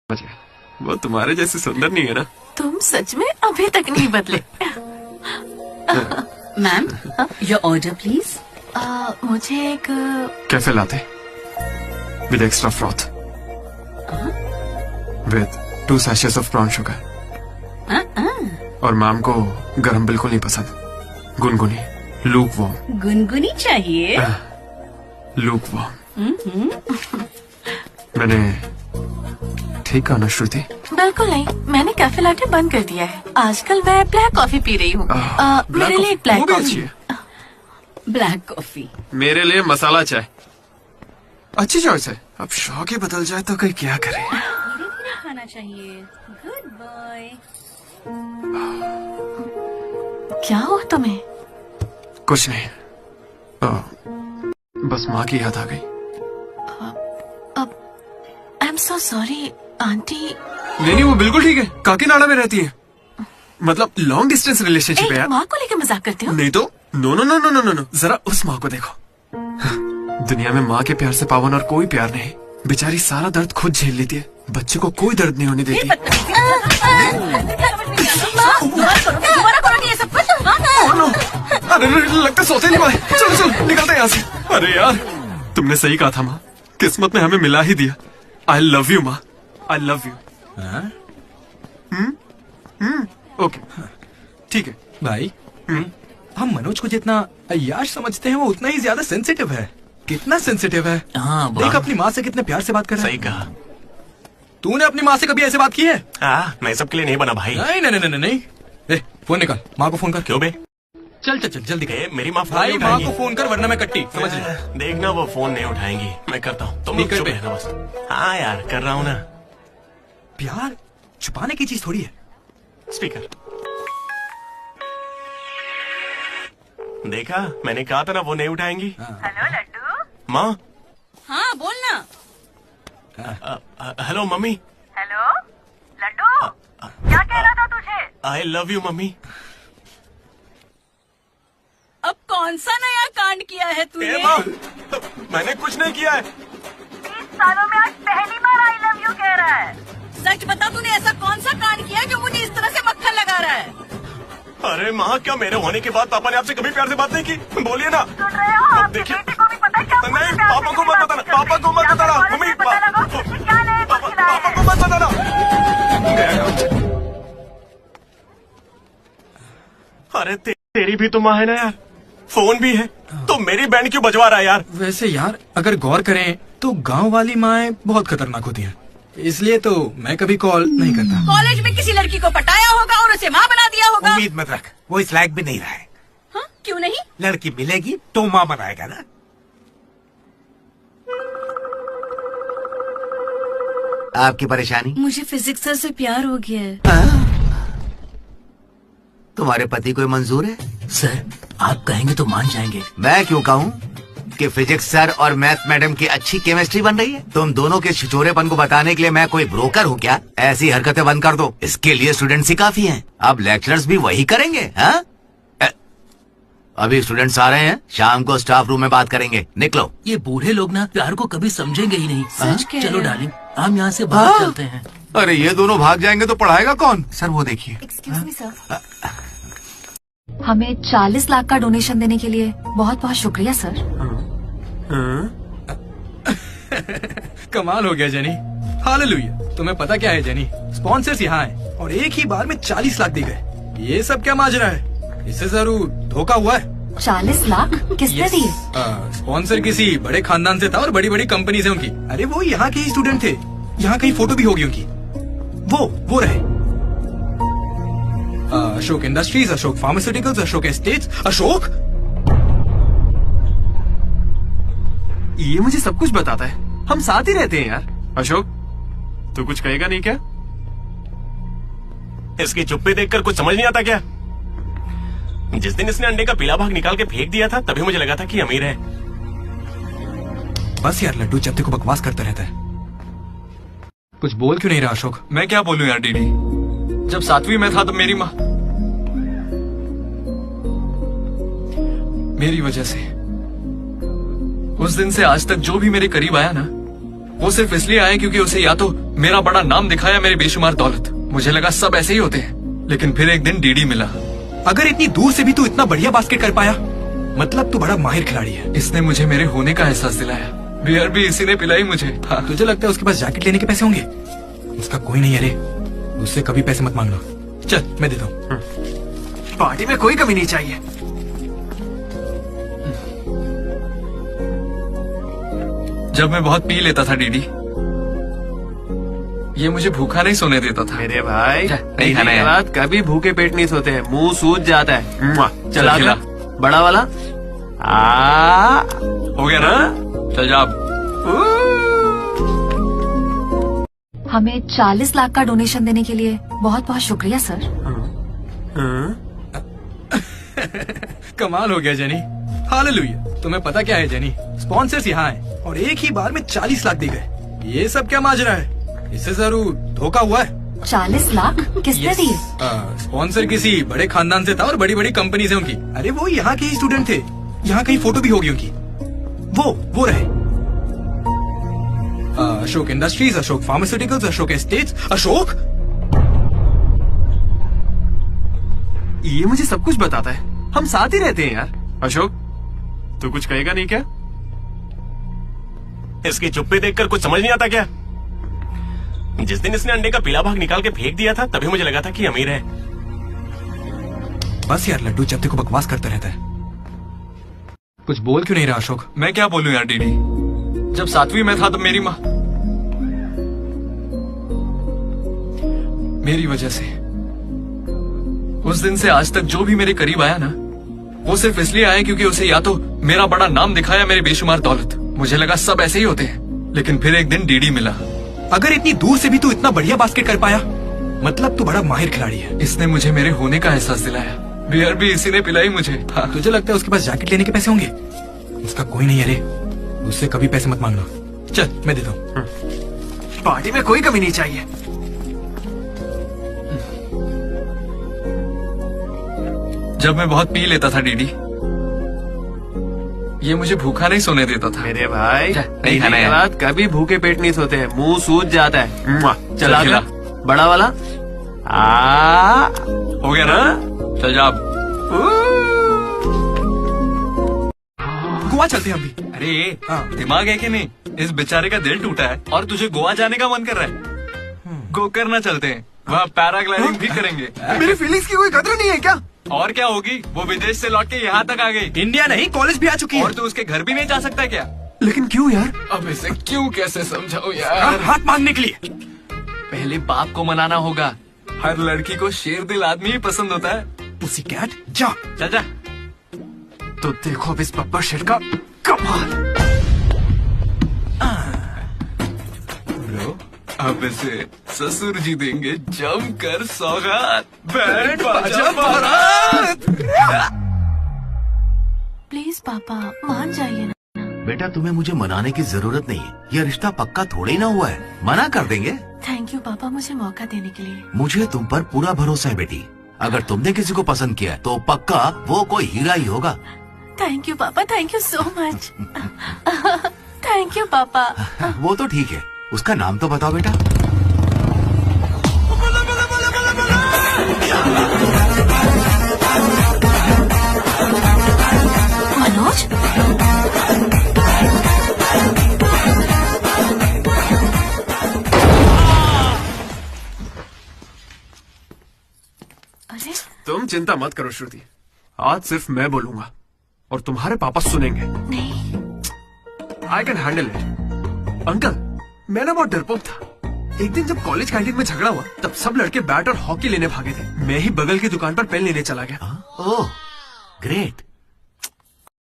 वो तुम्हारे जैसे सुंदर नहीं है ना। तुम सच में अभी तक नहीं बदले। Ma'am, your order please. मुझे एक cafe latte with extra froth with 2 sachets of brown sugar. और मैम को गरम बिल्कुल नहीं पसंद, गुनगुनी, लूक वार्म। गुनगुनी चाहिए। Lukewarm. मैंने ठीक कहा ना श्रुति? बिल्कुल नहीं, मैंने कैफे लाटे बंद कर दिया है। आजकल मैं ब्लैक कॉफी पी रही हूँ। मेरे लिए एक ब्लैक कॉफी। Black coffee. मेरे लिए मसाला चाय। अच्छी चॉइस है। अब शौक ही बदल जाए तो कोई क्या करे। खाना चाहिए। Good boy. क्या हुआ तुम्हें? कुछ नहीं, बस माँ की याद आ गई। I am so sorry aunty. नहीं, वो बिल्कुल ठीक है। काकीनाडा में रहती है, मतलब लॉन्ग डिस्टेंस रिलेशनशिप है यार। माँ को लेकर मजाक करते हो? नहीं तो no no no no no no no. जरा उस माँ को देखो। दुनिया में माँ के प्यार से पावन और कोई प्यार नहीं। बेचारी सारा दर्द खुद झेल लेती है, बच्चे को कोई दर्द नहीं होने देती। अरे लगता सोते नहीं पाए। चलो चलो निकलते हैं यहाँ से। अरे यार तुमने सही कहा था माँ, किस्मत ने हमें मिला ही दिया। आई लव यू माँ, आई लव यू। ओके ठीक है भाई। हम मनोज को जितना अय्याश समझते हैं वो उतना ही ज्यादा सेंसिटिव है। कितना सेंसिटिव है। हाँ, देख अपनी माँ से कितने प्यार से बात कर रहा है। सही कहा। तूने अपनी माँ से कभी ऐसे बात की है? मैं सबके लिए नहीं बना भाई। नहीं नहीं नहीं नहीं। ए, फोन निकाल, माँ को फोन कर। क्यों बे? चल चल चल जल्दी कर। मेरी माँ फोन भाई नहीं माँ उठाएंगी। को फोन कर वरना मैं कट्टी समझ ले। देखना वो फोन नहीं उठाएंगी, मैं करता हूँ। तुम नहीं लोग कर चुप बे। रहना बस। हाँ यार कर रहा हूँ ना। प्यार छुपाने की चीज थोड़ी है। स्पीकर देखा, मैंने कहा था ना वो नहीं उठाएंगी। हेलो लड्डू। माँ। हाँ बोलना। Hello mummy. हेलो लड्डू, क्या कह रहा था तुझे? I love you mummy. अब कौन सा नया कांड किया है ए तूने? माँ, मैंने कुछ नहीं किया है। 20 सालों में आज पहली बार आई लव यू कह रहा है। सच बता, तूने ऐसा कौन सा कांड किया जो मुझे इस तरह से मक्खन लगा रहा है? अरे माँ, क्या मेरे होने के बाद पापा ने आपसे कभी प्यार से बात नहीं की? बोलिए ना। सुन रहे हो? अब आपके देखिए। बेटे को भी पता है क्या? नहीं, पापा को मत बताना, पापा को मत बताना। मम्मी, पता लगा कि क्या नए पापा वकील आए को हैं। मत बताना। अरे तेरी भी तो माँ है ना यार, फोन भी है, तो मेरी बैंड क्यों बजवा रहा है यार? वैसे यार अगर गौर करें तो गांव वाली माएं बहुत खतरनाक होती हैं, इसलिए तो मैं कभी कॉल नहीं करता। कॉलेज में किसी लड़की को पटाया होगा और उसे माँ बना दिया होगा। उम्मीद मत रख, वो इस लायक भी नहीं रहा है। हाँ? क्यों नहीं? लड़की मिलेगी तो माँ बनाएगा ना। आपकी परेशानी? मुझे फिजिक्स सर से प्यार हो गया है। तुम्हारे पति को मंजूर है? सर आप कहेंगे तो मान जाएंगे। मैं क्यों कहूँ कि फिजिक्स सर और मैथ मैडम की अच्छी केमिस्ट्री बन रही है। तुम दोनों के छिछोरेपन को बताने के लिए मैं कोई ब्रोकर हूँ क्या? ऐसी हरकतें बंद कर दो, इसके लिए स्टूडेंट्स ही काफी हैं। अब लेक्चरर्स भी वही करेंगे। हाँ, अभी स्टूडेंट्स आ रहे हैं, शाम को स्टाफ रूम में बात करेंगे। निकलो। ये बूढ़े लोग ना प्यार को कभी समझेंगे ही नहीं। सच कह चलो रहे हैं। डार्लिंग, हम यहाँ से बाहर चलते हैं। अरे ये दोनों भाग जाएंगे तो पढ़ाएगा कौन? सर वो देखिए। एक्सक्यूज मी सर, हमें 40 लाख का डोनेशन देने के लिए बहुत बहुत शुक्रिया सर। कमाल हो गया जेनी। हालेलुया। तुम्हें पता क्या है जेनी, स्पॉन्सर्स यहाँ हैं और एक ही बार में 40 लाख दी गए। ये सब क्या माजरा है? इससे जरूर धोखा हुआ है। 40 लाख किसने दिए? स्पॉन्सर किसी बड़े खानदान से था और बड़ी बड़ी कंपनी से उनकी। अरे वो यहाँ के ही स्टूडेंट थे। यहाँ कहीं फोटो भी होगी उनकी। वो रहे। Ashok industries, Ashok pharmaceuticals, Ashok estates. Ashok ये मुझे सब कुछ बताता है, हम साथ ही रहते हैं यार। अशोक तू कुछ कहेगा नहीं क्या? इसकी चुप्पी देखकर कुछ समझ नहीं आता क्या? जिस दिन इसने अंडे का पीला भाग निकाल के फेंक दिया था, तभी मुझे लगा था कि अमीर है। बस यार लड्डू जब देखो बकवास करता रहता है। कुछ बोल क्यों नहीं रहा अशोक? मैं क्या बोलूं यार डीडी, जब 7वीं में था तब मेरी माँ मेरी वजह से उस दिन से आज तक जो भी मेरे करीब आया ना, वो सिर्फ इसलिए आए क्योंकि उसे या तो मेरा बड़ा नाम दिखाया, मेरी बेशुमार दौलत। मुझे लगा सब ऐसे ही होते हैं, लेकिन फिर एक दिन डीडी मिला। अगर इतनी दूर से भी तू इतना बढ़िया बास्केट कर पाया, मतलब तू बड़ा माहिर खिलाड़ी है। इसने मुझे मेरे होने का एहसास दिलाया। बियर भी इसी ने पिलाई मुझे। हाँ। तुझे लगता है उसके पास जैकेट लेने के पैसे होंगे? उसका कोई नहीं है रे, उससे कभी पैसे मत मांगना। चल मैं देता हूँ। पार्टी में कोई कमी नहीं चाहिए। जब मैं बहुत पी लेता था डीडी, ये मुझे भूखा नहीं सोने देता था। मेरे भाई नहीं खाना है। रात कभी भूखे पेट नहीं सोते हैं, मुंह सूज जाता है। चल खिला। आगे बड़ा वाला। हो गया ना? चल जा। हमें 40 लाख का डोनेशन देने के लिए बहुत बहुत शुक्रिया सर। कमाल हो गया जेनी, हालेलुया। तुम्हें पता क्या है जेनी, स्पॉन्सर्स यहाँ हैं और एक ही बार में 40 लाख दे गए। ये सब क्या माजरा है? इससे जरूर धोखा हुआ है। 40 लाख किसने दिए? स्पॉन्सर किसी बड़े खानदान से था और बड़ी बड़ी कंपनी से उनकी। अरे वो यहाँ के ही स्टूडेंट थे, यहाँ कहीं फोटो भी होगी उनकी। वो रहे Ashok industries, Ashok pharmaceuticals, Ashok estates. Ashok ये मुझे सब कुछ बताता है, हम साथ ही रहते हैं यार। अशोक, तू कुछ कहेगा नहीं क्या? इसकी चुप्पी देखकर कुछ समझ नहीं आता क्या? जिस दिन इसने अंडे का पीला भाग निकाल के फेंक दिया था, तभी मुझे लगा था कि अमीर है। बस यार लड्डू, जब देखो बकवास करता रहता है। कुछ बोल क्यों नहीं रहा अशोक? मैं क्या बोलूं यार डीडी, जब 7वीं में था तो मेरी माँ मेरी वजह से उस दिन से आज तक जो भी मेरे करीब आया ना, वो सिर्फ इसलिए आया क्योंकि उसे या तो मेरा बड़ा नाम दिखाया, मेरी बेशुमार दौलत। मुझे लगा सब ऐसे ही होते हैं, लेकिन फिर एक दिन डीडी मिला। अगर इतनी दूर से भी तू इतना बढ़िया बास्केट कर पाया, मतलब तू बड़ा माहिर खिलाड़ी है। इसने मुझे मेरे होने का एहसास दिलाया। बियर भी इसी ने पिलाई मुझे। हाँ। तुझे लगता है उसके पास जैकेट लेने के पैसे होंगे? उसका कोई नहीं है रे, उससे कभी पैसे मत मांगना। चल मैं देता हूँ। पार्टी में कोई कमी नहीं चाहिए। जब मैं बहुत पी लेता था डीडी, ये मुझे भूखा नहीं सोने देता था। मेरे भाई नहीं खाना है। रात कभी भूखे पेट नहीं सोते हैं, मुंह सूज जाता है। चल आगे खिला। बड़ा वाला। हो गया ना? चल जा। गोवा चलते हैं हम भी। अरे हाँ। दिमाग है कि नहीं? इस बेचारे का दिल टूटा है और तुझे गोवा जाने का मन कर रहा है। गो करना चलते हैं, वहाँ पैराग्लाइडिंग भी करेंगे। मेरी फीलिंग्स की कोई कदर नहीं है क्या? और क्या होगी, वो विदेश से लौट के यहाँ तक आ गई। इंडिया नहीं, कॉलेज भी आ चुकी है। और तू उसके घर भी नहीं जा सकता क्या? लेकिन क्यों यार? अब इसे क्यों कैसे समझाऊं यार? हाथ मांगने के लिए। पहले बाप को मनाना होगा। हर लड़की को शेर दिल आदमी ही पसंद होता है। पुसी कैट जा। चल जा। तो देखो अब इस बब्बर शेर का कमाल। ब्रो, अब इसे ससुर जी देंगे जमकर सौगात। बैंड बाजा बारात। प्लीज पापा मान जाइए ना। बेटा तुम्हें मुझे मनाने की जरूरत नहीं है, यह रिश्ता पक्का थोड़े ही ना हुआ है, मना कर देंगे। थैंक यू पापा मुझे मौका देने के लिए। मुझे तुम पर पूरा भरोसा है बेटी, अगर तुमने किसी को पसंद किया तो पक्का वो कोई हीरा ही होगा। थैंक यू पापा, thank you so much. Thank you पापा। वो तो ठीक है, उसका नाम तो बताओ बेटा। मनोज, अरे तुम चिंता मत करो श्रुति, आज सिर्फ मैं बोलूंगा और तुम्हारे पापा सुनेंगे। नहीं, I can handle it. Uncle, मैं ना बहुत डरपोक था। एक दिन जब कॉलेज कैंटीन में झगड़ा हुआ, तब सब लड़के बैट और हॉकी लेने भागे थे। मैं ही बगल की दुकान पर पेन लेने चला गया। Oh great,